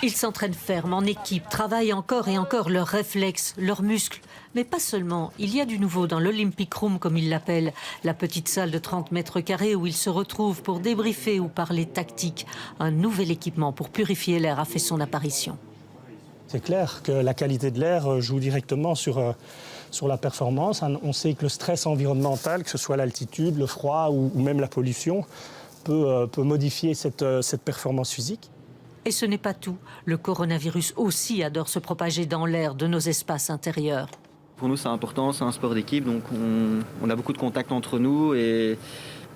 Ils s'entraînent ferme, en équipe, travaillent encore et encore leurs réflexes, leurs muscles. Mais pas seulement, il y a du nouveau dans l'Olympic Room, comme ils l'appellent, la petite salle de 30 mètres carrés où ils se retrouvent pour débriefer ou parler tactique. Un nouvel équipement pour purifier l'air a fait son apparition. C'est clair que la qualité de l'air joue directement sur la performance. On sait que le stress environnemental, que ce soit l'altitude, le froid ou même la pollution, peut modifier cette performance physique. Et ce n'est pas tout. Le coronavirus aussi adore se propager dans l'air de nos espaces intérieurs. Pour nous, c'est important, c'est un sport d'équipe, donc on a beaucoup de contacts entre nous et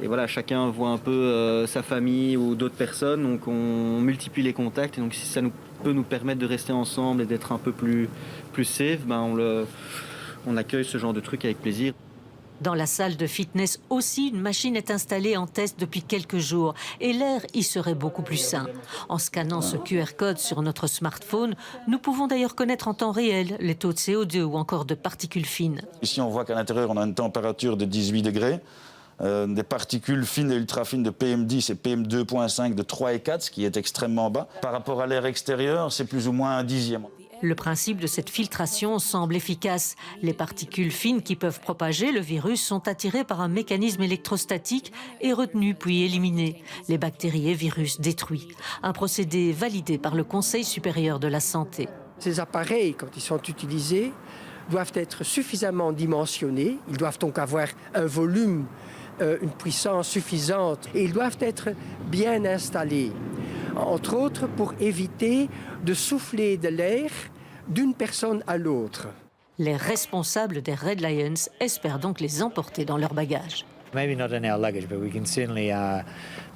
voilà, chacun voit un peu sa famille ou d'autres personnes, donc on multiplie les contacts. Et donc si ça peut nous permettre de rester ensemble et d'être un peu plus safe, on accueille ce genre de truc avec plaisir. Dans la salle de fitness aussi, une machine est installée en test depuis quelques jours et l'air y serait beaucoup plus sain. En scannant ce QR code sur notre smartphone, nous pouvons d'ailleurs connaître en temps réel les taux de CO2 ou encore de particules fines. Ici, on voit qu'à l'intérieur, on a une température de 18 degrés, des particules fines et ultra fines de PM10 et PM2.5 de 3 et 4, ce qui est extrêmement bas. Par rapport à l'air extérieur, c'est plus ou moins un dixième. Le principe de cette filtration semble efficace. Les particules fines qui peuvent propager le virus sont attirées par un mécanisme électrostatique et retenues puis éliminées. Les bactéries et virus détruits. Un procédé validé par le Conseil supérieur de la santé. Ces appareils, quand ils sont utilisés, doivent être suffisamment dimensionnés. Ils doivent donc avoir un volume, une puissance suffisante et ils doivent être bien installés. Entre autres pour éviter de souffler de l'air d'une personne à l'autre. Les responsables des Red Lions espèrent donc les emporter dans leur bagage. Maybe not in our luggage, but we can certainly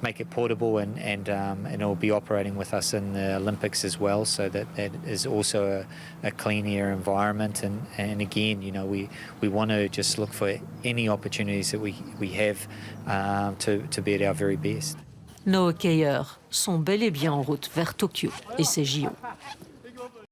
make it portable and it will be operating with us in the Olympics as well, so that is also a clean air environment. And again, you know, we want to just look for any opportunities that we have to be at our very best. Nos hockeyeurs sont bel et bien en route vers Tokyo et ses JO.